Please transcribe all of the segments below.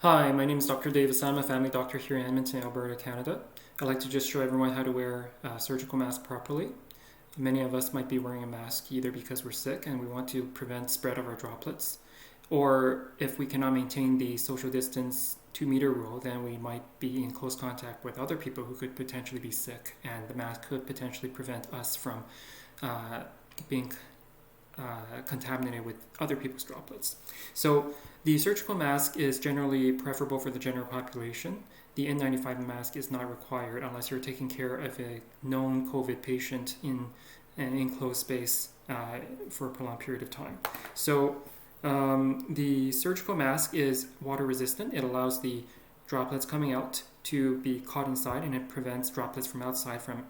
Hi, my name is Dr. Davis. I'm a family doctor here in Edmonton, Alberta, Canada. I'd like to just show everyone how to wear a surgical mask properly. Many of us might be wearing a mask either because we're sick and we want to prevent spread of our droplets, or if we cannot maintain the social distance 2-meter rule, then we might be in close contact with other people who could potentially be sick, and the mask could potentially prevent us from being contaminated with other people's droplets. So the surgical mask is generally preferable for the general population. The N95 mask is not required unless you're taking care of a known COVID patient in an enclosed space for a prolonged period of time. So the surgical mask is water resistant. It allows the droplets coming out to be caught inside, and it prevents droplets from outside from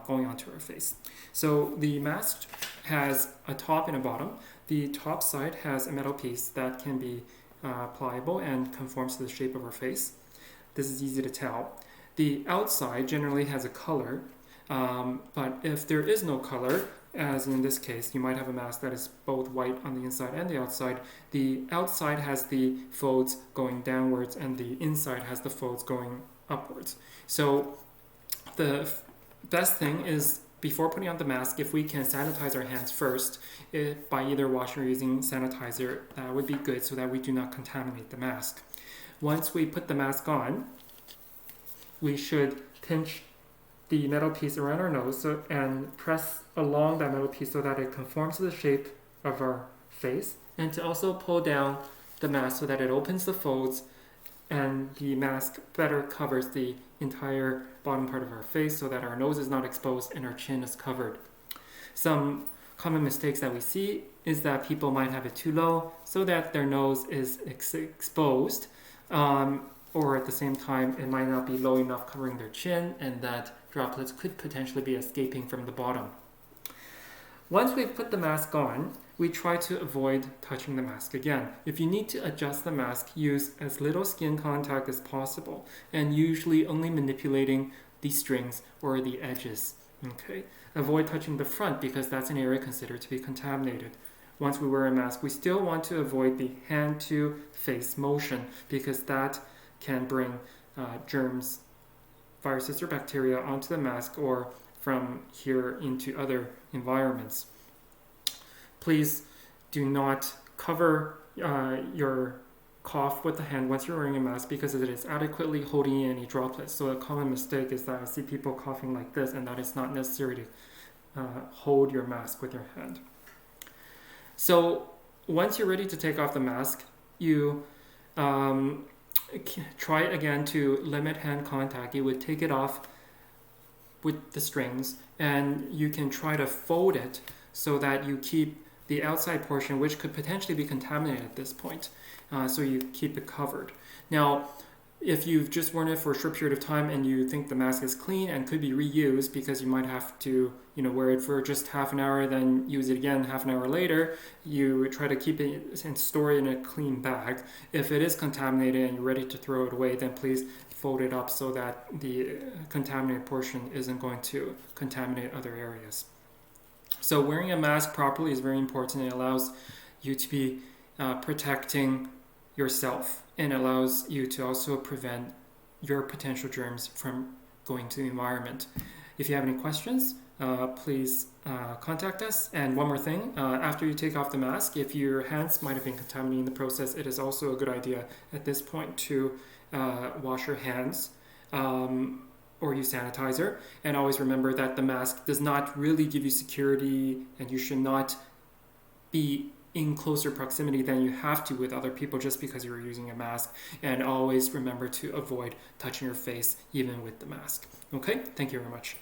going onto our face. So the mask has a top and a bottom. The top side has a metal piece that can be pliable and conforms to the shape of our face. This is easy to tell. The outside generally has a color, but if there is no color, as in this case, you might have a mask that is both white on the inside and the outside. The outside has the folds going downwards and the inside has the folds going upwards. So the best thing is, before putting on the mask, if we can sanitize our hands first by either washing or using sanitizer, that would be good so that we do not contaminate the mask. Once we put the mask on, we should pinch the metal piece around our nose and press along that metal piece so that it conforms to the shape of our face, and to also pull down the mask so that it opens the folds and the mask better covers the entire bottom part of our face so that our nose is not exposed and our chin is covered. Some common mistakes that we see is that people might have it too low so that their nose is exposed, or at the same time it might not be low enough covering their chin, and that droplets could potentially be escaping from the bottom. Once we've put the mask on, we try to avoid touching the mask again. If you need to adjust the mask, use as little skin contact as possible, and usually only manipulating the strings or the edges. Okay? Avoid touching the front because that's an area considered to be contaminated. Once we wear a mask, we still want to avoid the hand to face motion because that can bring germs, viruses, or bacteria onto the mask or from here into other environments. Please do not cover your cough with the hand once you're wearing a mask because it is adequately holding in any droplets. So a common mistake is that I see people coughing like this, and that is not necessary to hold your mask with your hand. So once you're ready to take off the mask, you try again to limit hand contact. You would take it off with the strings, and you can try to fold it so that you keep the outside portion, which could potentially be contaminated at this point, so you keep it covered. Now, if you've just worn it for a short period of time and you think the mask is clean and could be reused because you might have to wear it for just half an hour, then use it again half an hour later, you try to keep it and store it in a clean bag. If it is contaminated and you're ready to throw it away, then please fold it up so that the contaminated portion isn't going to contaminate other areas. So wearing a mask properly is very important. It allows you to be protecting yourself, and allows you to also prevent your potential germs from going to the environment. If you have any questions, please contact us. And one more thing, after you take off the mask, if your hands might have been contaminated in the process, it is also a good idea at this point to wash your hands or use sanitizer. And always remember that the mask does not really give you security, and you should not be in closer proximity than you have to with other people just because you're using a mask. And always remember to avoid touching your face even with the mask. Okay, thank you very much.